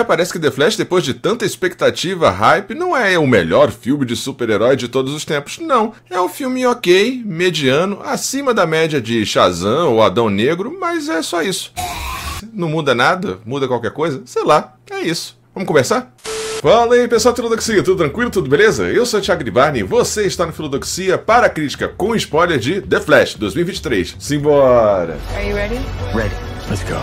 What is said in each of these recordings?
Parece que The Flash, depois de tanta expectativa, hype, não é o melhor filme de super-herói de todos os tempos, não. É um filme ok, mediano, acima da média de Shazam ou Adão Negro, mas é só isso. Não muda nada? Muda qualquer coisa? Sei lá, é isso. Vamos conversar? Fala aí pessoal, Filodoxia, tudo tranquilo, tudo beleza? Eu sou o Thiago Gribarni e você está no Filodoxia para a crítica com spoiler de The Flash 2023. Simbora! Are you ready? Ready. Let's go.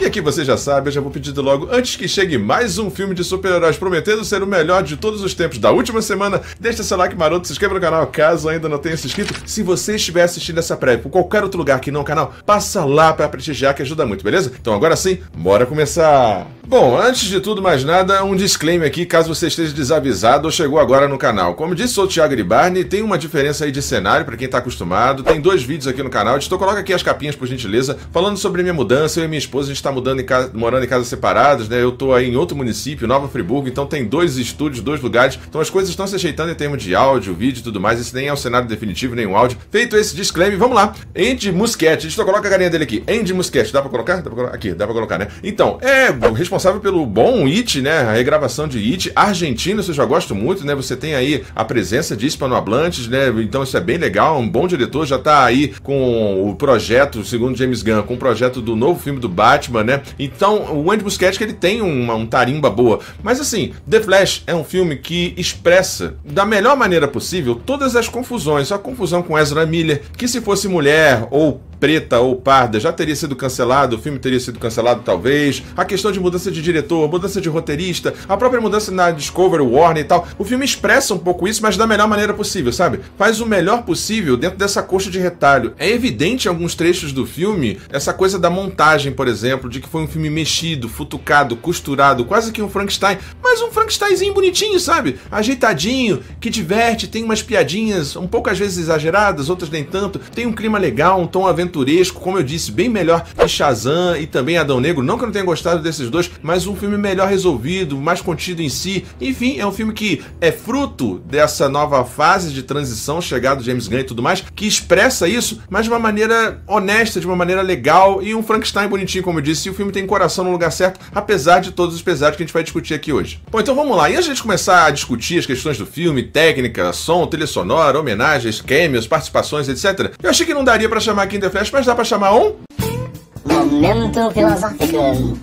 E aqui você já sabe, eu já vou pedindo logo, antes que chegue mais um filme de super-heróis prometendo ser o melhor de todos os tempos da última semana, deixa seu like maroto, se inscreva no canal caso ainda não tenha se inscrito. Se você estiver assistindo essa prévia por qualquer outro lugar que não o canal, passa lá para prestigiar que ajuda muito, beleza? Então agora sim, bora começar! Bom, antes de tudo mais nada, um disclaimer aqui caso você esteja desavisado ou chegou agora no canal. Como disse, sou o Thiago Gribarni, tem uma diferença aí de cenário para quem tá acostumado, tem 2 vídeos aqui no canal, editor, coloca aqui as capinhas por gentileza, falando sobre minha mudança. Eu e minha esposa, a gente tá morando em casas separadas, né? Eu tô aí em outro município, Nova Friburgo, então tem 2 estúdios, 2 lugares, então as coisas estão se ajeitando em termos de áudio, vídeo e tudo mais. Esse nem é o cenário definitivo, nem o áudio. Feito esse disclaimer, vamos lá. Andy Muschietti, editor, coloca a carinha dele aqui. Andy Muschietti, dá pra colocar? Dá pra colocar? Aqui, dá pra colocar, né? Então, é o responsável pelo bom It, né? A regravação de It, argentino, eu já gosto muito, né? Você tem aí a presença de Hispanohablantes, né? Então isso é bem legal, um bom diretor, já tá aí com o projeto, segundo James Gunn, com o projeto do novo filme do Batman, né? Então, o Andy Muschietti, que ele tem um tarimba boa. Mas assim, The Flash é um filme que expressa, da melhor maneira possível, todas as confusões. A confusão com Ezra Miller, que se fosse mulher ou preta ou parda, já teria sido cancelado, o filme teria sido cancelado talvez. A questão de mudança de diretor, mudança de roteirista, a própria mudança na Discovery, Warner e tal. O filme expressa um pouco isso, mas da melhor maneira possível, sabe? Faz o melhor possível dentro dessa coxa de retalho. É evidente em alguns trechos do filme, essa coisa da montagem, por exemplo, de que foi um filme mexido, futucado, costurado, quase que um Frankenstein, mas um Frankensteinzinho bonitinho, sabe? Ajeitadinho, que diverte, tem umas piadinhas, um pouco às vezes exageradas, outras nem tanto, tem um clima legal, um tom aventuresco, como eu disse, bem melhor que Shazam e também Adão Negro. Não que eu não tenha gostado desses dois, mas um filme melhor resolvido, mais contido em si. Enfim, é um filme que é fruto dessa nova fase de transição, chegada do James Gunn e tudo mais, que expressa isso, mas de uma maneira honesta, de uma maneira legal, e um Frankenstein bonitinho, como eu disse, e o filme tem coração no lugar certo, apesar de todos os pesares que a gente vai discutir aqui hoje. Bom, então vamos lá. E antes de a gente começar a discutir as questões do filme, técnica, som, trilha sonora, homenagens, cameos, participações, etc., eu achei que não daria pra chamar aqui em The Flash, mas dá pra chamar um... Momento filosófico.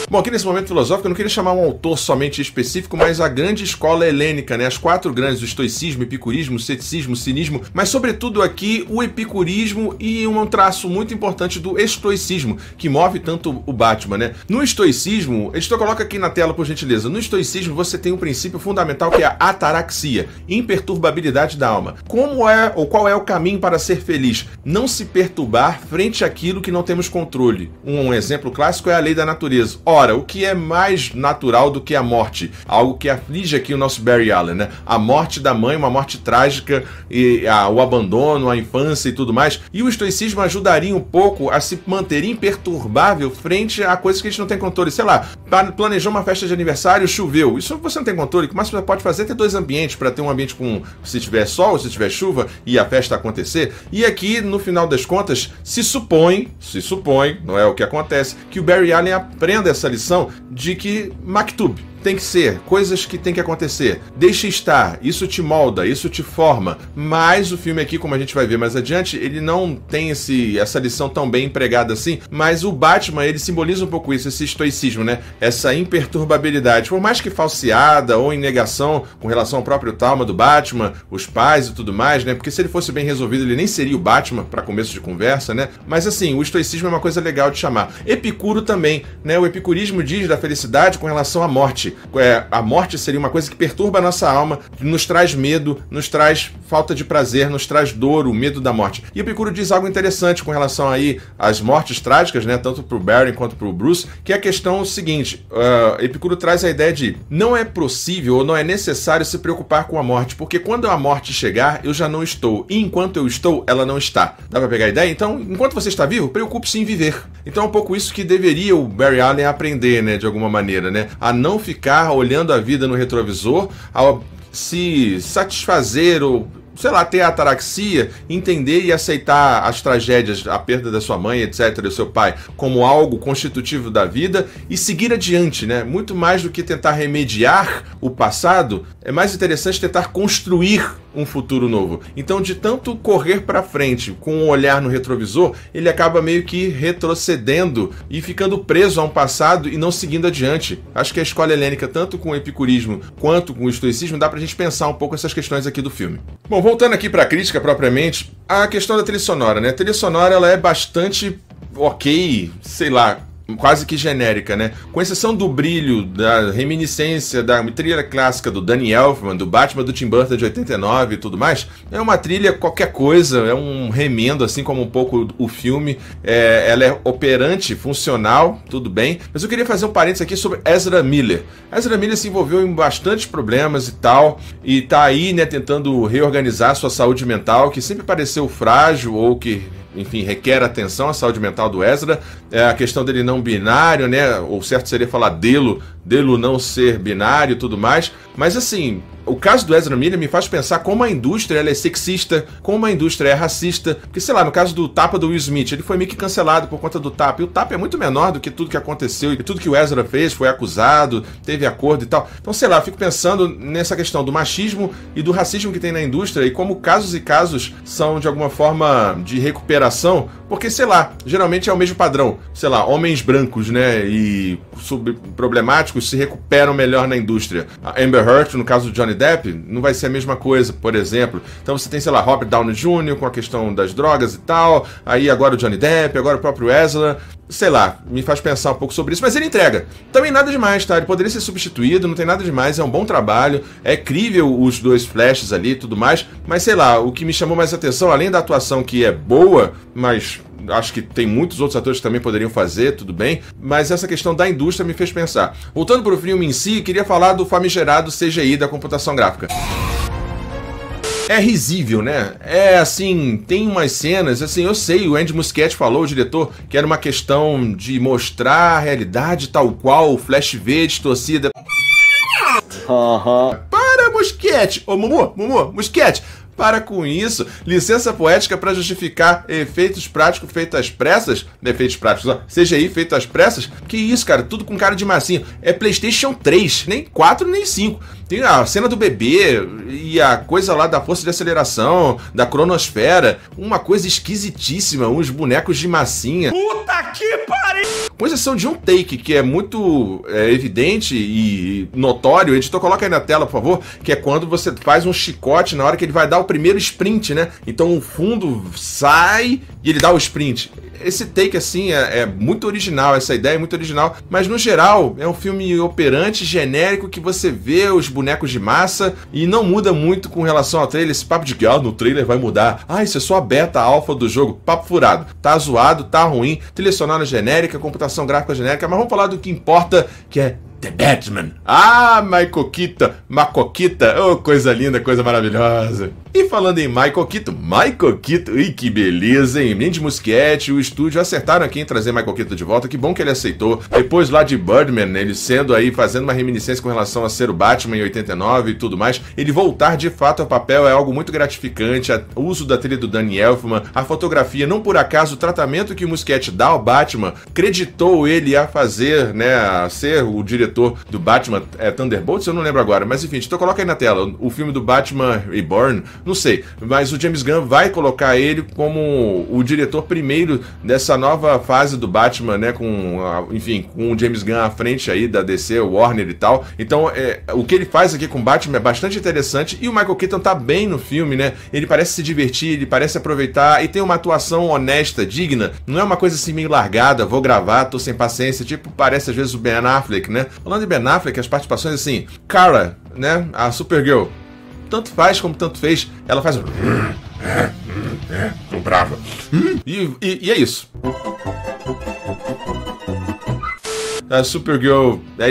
Bom, aqui nesse momento filosófico eu não queria chamar um autor somente específico, mas a grande escola helênica, né? As 4 grandes, o estoicismo, epicurismo, ceticismo, cinismo, mas sobretudo aqui o epicurismo e um traço muito importante do estoicismo, que move tanto o Batman, né? No estoicismo, editor, coloca aqui na tela por gentileza, no estoicismo você tem um princípio fundamental que é a ataraxia, imperturbabilidade da alma. Como é, ou qual é o caminho para ser feliz? Não se perturbar frente àquilo que não temos controle. Um exemplo clássico é a lei da natureza. Ora, o que é mais natural do que a morte? Algo que aflige aqui o nosso Barry Allen, né? A morte da mãe, uma morte trágica, e o abandono, a infância e tudo mais. E o estoicismo ajudaria um pouco a se manter imperturbável frente a coisas que a gente não tem controle. Sei lá, planejou uma festa de aniversário, choveu. Isso você não tem controle. O que mais você pode fazer é ter 2 ambientes, para ter um ambiente com, se tiver sol, se tiver chuva, e a festa acontecer. E aqui, no final das contas, se supõe, não é o que acontece, que o Barry Allen aprenda essa lição de que Maktub tem que ser, coisas que tem que acontecer, deixa estar, isso te molda, isso te forma, mas o filme aqui, como a gente vai ver mais adiante, ele não tem essa lição tão bem empregada assim, mas o Batman, ele simboliza um pouco isso, esse estoicismo, né? Essa imperturbabilidade, por mais que falseada ou em negação com relação ao próprio trauma do Batman, os pais e tudo mais, né? Porque se ele fosse bem resolvido, ele nem seria o Batman, para começo de conversa, né? Mas assim, o estoicismo é uma coisa legal de chamar. Epicuro também, né? O epicurismo diz da felicidade com relação à morte. A morte seria uma coisa que perturba a nossa alma, nos traz medo, nos traz falta de prazer, nos traz dor, o medo da morte. E Epicuro diz algo interessante com relação aí às mortes trágicas, né, tanto pro Barry quanto pro Bruce, que é a questão seguinte, Epicuro traz a ideia de não é possível ou não é necessário se preocupar com a morte, porque quando a morte chegar, eu já não estou, e enquanto eu estou, ela não está. Dá pra pegar a ideia? Então, enquanto você está vivo, preocupe-se em viver. Então é um pouco isso que deveria o Barry Allen aprender, né, de alguma maneira, né, a não ficar olhando a vida no retrovisor, ao se satisfazer ou sei lá, ter a ataraxia, entender e aceitar as tragédias, a perda da sua mãe, etc., do seu pai, como algo constitutivo da vida e seguir adiante, né? Muito mais do que tentar remediar o passado, é mais interessante tentar construir um futuro novo. Então, de tanto correr para frente com um olhar no retrovisor, ele acaba meio que retrocedendo e ficando preso a um passado e não seguindo adiante. Acho que a escola helênica, tanto com o epicurismo quanto com o estoicismo, dá pra gente pensar um pouco essas questões aqui do filme. Bom, voltando aqui pra crítica propriamente, a questão da trilha sonora, né? A trilha sonora, ela é bastante ok, sei lá, quase que genérica, né? Com exceção do brilho, da reminiscência da trilha clássica do Danny Elfman, do Batman do Tim Burton de 89 e tudo mais, é uma trilha qualquer coisa, é um remendo, assim como um pouco o filme. Ela é operante, funcional, tudo bem, mas eu queria fazer um parênteses aqui sobre Ezra Miller. Ezra Miller se envolveu em bastantes problemas e tal, e tá aí, né, tentando reorganizar sua saúde mental, que sempre pareceu frágil ou que, enfim, requer atenção à saúde mental do Ezra. A questão dele não binário, né? Ou certo seria falar dele não ser binário e tudo mais. Mas assim, o caso do Ezra Miller me faz pensar como a indústria ela é sexista, como a indústria é racista. Porque, sei lá, no caso do tapa do Will Smith, ele foi meio que cancelado por conta do tapa. E o tapa é muito menor do que tudo que aconteceu e tudo que o Ezra fez, foi acusado, teve acordo e tal. Então, sei lá, eu fico pensando nessa questão do machismo e do racismo que tem na indústria e como casos e casos são, de alguma forma, de recuperação. Porque, sei lá, geralmente é o mesmo padrão. Sei lá, homens brancos, né, e problemáticos se recuperam melhor na indústria. A Amber Heard, no caso do Johnny Depp, não vai ser a mesma coisa, por exemplo. Então você tem, sei lá, Robert Downey Jr. com a questão das drogas e tal, aí agora o Johnny Depp, agora o próprio Ezra, sei lá, me faz pensar um pouco sobre isso, mas ele entrega. Também nada demais, tá? Ele poderia ser substituído, não tem nada demais, é um bom trabalho, é crível os dois flashes ali e tudo mais, mas sei lá, o que me chamou mais atenção, além da atuação que é boa, mas acho que tem muitos outros atores que também poderiam fazer, tudo bem, mas essa questão da indústria me fez pensar. Voltando pro filme em si, queria falar do famigerado CGI da computação gráfica. É risível, né? É assim, tem umas cenas, assim, eu sei, o Andy Muschietti falou, o diretor, que era uma questão de mostrar a realidade tal qual o Flash vê distorcida. Para, Muschietti! Ô, Muschietti! Para com isso, licença poética para justificar efeitos práticos feitos às pressas, efeitos práticos, ó, CGI feito às pressas, que isso, cara, tudo com cara de massinha, é PlayStation 3, nem 4 nem 5, tem a cena do bebê e a coisa lá da força de aceleração, da cronosfera, uma coisa esquisitíssima, uns bonecos de massinha. Puta que pariu! Com exceção de um take que é muito evidente e notório, o editor coloca aí na tela, por favor, que é quando você faz um chicote na hora que ele vai dar o primeiro sprint, né? Então o fundo sai e ele dá o sprint. Esse take, assim, é muito original, essa ideia é muito original, mas no geral é um filme operante, genérico, que você vê os bonecos de massa e não muda muito com relação ao trailer. Esse papo de que no trailer vai mudar, isso é só a beta alfa do jogo, papo furado, tá zoado, tá ruim, trilha sonora genérica, computação gráfica genérica, mas vamos falar do que importa, que é The Batman. Michael Keaton, oh, coisa linda, coisa maravilhosa. E falando em Michael Keaton, ih, que beleza, hein? Andy Muschietti, o estúdio acertaram aqui em trazer Michael Keaton de volta, que bom que ele aceitou. Depois lá de Birdman, ele sendo aí, fazendo uma reminiscência com relação a ser o Batman em 89 e tudo mais, ele voltar de fato ao papel é algo muito gratificante, o uso da trilha do Danny Elfman, a fotografia, não por acaso o tratamento que o Muschietti dá ao Batman, creditou ele a fazer, né, a ser o diretor do Batman Thunderbolts, eu não lembro agora, mas enfim, então coloca aí na tela, o filme do Batman Reborn, não sei, mas o James Gunn vai colocar ele como o diretor primeiro dessa nova fase do Batman, né, com o James Gunn à frente aí da DC, o Warner e tal. Então, o que ele faz aqui com o Batman é bastante interessante e o Michael Keaton tá bem no filme, né, ele parece se divertir, ele parece aproveitar e tem uma atuação honesta, digna, não é uma coisa assim meio largada, vou gravar, tô sem paciência, tipo, parece às vezes o Ben Affleck, né. Falando de Ben Affleck, as participações assim, Kara, né, a Supergirl, tanto faz como tanto fez, ela faz tô brava. E é isso. A Supergirl é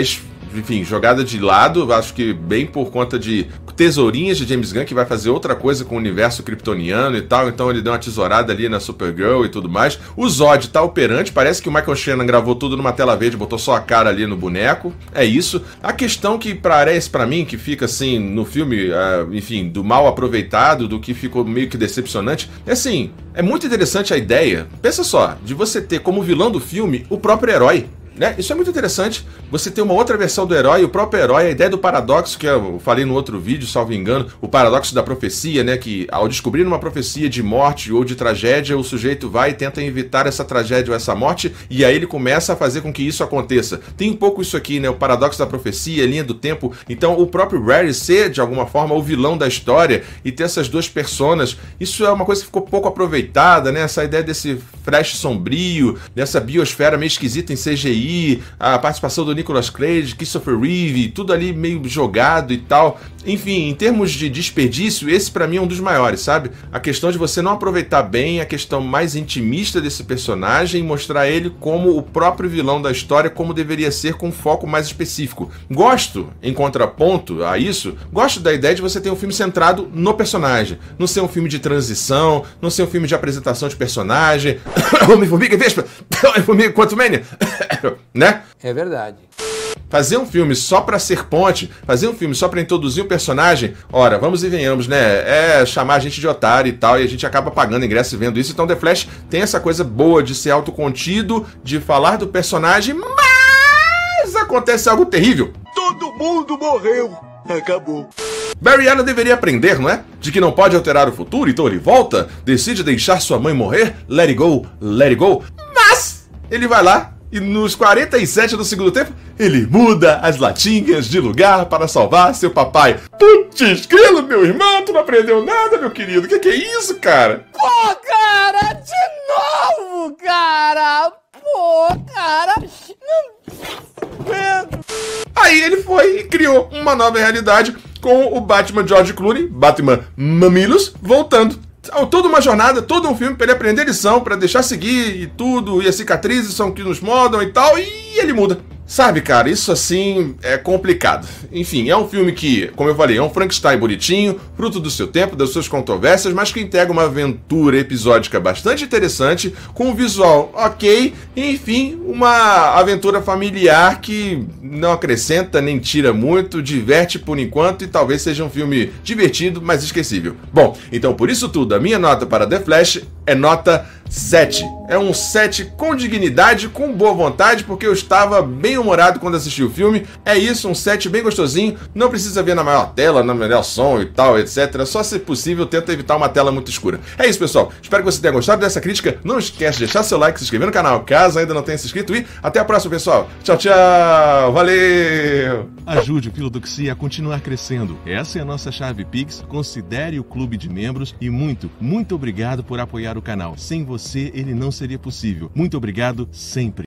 enfim, jogada de lado, acho que bem por conta de tesourinhas de James Gunn, que vai fazer outra coisa com o universo kryptoniano e tal, então ele deu uma tesourada ali na Supergirl e tudo mais. O Zod tá operante, parece que o Michael Shannon gravou tudo numa tela verde, botou só a cara ali no boneco, é isso. A questão que parece pra mim, que fica assim no filme, enfim, do mal aproveitado, do que ficou meio que decepcionante, é assim, é muito interessante a ideia, pensa só, de você ter como vilão do filme o próprio herói. Né? Isso é muito interessante, você tem uma outra versão do herói, o próprio herói, a ideia do paradoxo, que eu falei no outro vídeo, salvo engano, o paradoxo da profecia, né? Que ao descobrir uma profecia de morte ou de tragédia, o sujeito vai e tenta evitar essa tragédia ou essa morte, e aí ele começa a fazer com que isso aconteça. Tem um pouco isso aqui, né? O paradoxo da profecia, a linha do tempo. Então o próprio Barry ser, de alguma forma, o vilão da história e ter essas duas personas, isso é uma coisa que ficou pouco aproveitada, né? Essa ideia desse flash sombrio, dessa biosfera meio esquisita em CGI, a participação do Nicolas Cage, Christopher Reeve, tudo ali meio jogado e tal. Enfim, em termos de desperdício, esse pra mim é um dos maiores, sabe? A questão de você não aproveitar bem a questão mais intimista desse personagem e mostrar ele como o próprio vilão da história, como deveria ser, com um foco mais específico. Gosto, em contraponto a isso, gosto da ideia de você ter um filme centrado no personagem, não ser um filme de transição, não ser um filme de apresentação de personagem, Homem-Formiga e Vespa, Homem-Formiga Quantumania, né? É verdade. Fazer um filme só pra ser ponte, fazer um filme só pra introduzir um personagem, ora, vamos e venhamos, né? É chamar a gente de otário e tal, e a gente acaba pagando ingresso e vendo isso. Então The Flash tem essa coisa boa de ser autocontido, de falar do personagem, mas acontece algo terrível. Todo mundo morreu. Acabou. Barry Allen deveria aprender, não é? De que não pode alterar o futuro, então ele volta, decide deixar sua mãe morrer, let it go, mas ele vai lá e nos 47 do segundo tempo, ele muda as latinhas de lugar para salvar seu papai. Putz, grilo, meu irmão, tu não aprendeu nada, meu querido. Que é isso, cara? Pô, cara, de novo, cara. Pô, cara. Aí ele foi e criou uma nova realidade com o Batman George Clooney, Batman Mamilos, voltando. Toda uma jornada, todo um filme pra ele aprender lição, pra deixar seguir e tudo, e as cicatrizes são que nos modam e tal, e ele muda. Sabe, cara, isso assim é complicado. Enfim, é um filme que, como eu falei, é um Frankenstein bonitinho, fruto do seu tempo, das suas controvérsias, mas que integra uma aventura episódica bastante interessante, com um visual ok, e enfim, uma aventura familiar que não acrescenta nem tira muito, diverte por enquanto e talvez seja um filme divertido, mas esquecível. Bom, então por isso tudo, a minha nota para The Flash é nota 7. É um 7 com dignidade, com boa vontade, porque eu estava bem humorado quando assisti o filme. É isso, um 7 bem gostosinho. Não precisa ver na maior tela, no melhor som e tal, etc. Só se possível, tenta evitar uma tela muito escura. É isso, pessoal. Espero que você tenha gostado dessa crítica. Não esquece de deixar seu like, se inscrever no canal, caso ainda não tenha se inscrito. E até a próxima, pessoal. Tchau, tchau. Valeu! Ajude o Filodoxia a continuar crescendo. Essa é a nossa chave Pix. Considere o clube de membros e muito obrigado por apoiar o canal. Sem você, ele não seria possível. Muito obrigado sempre.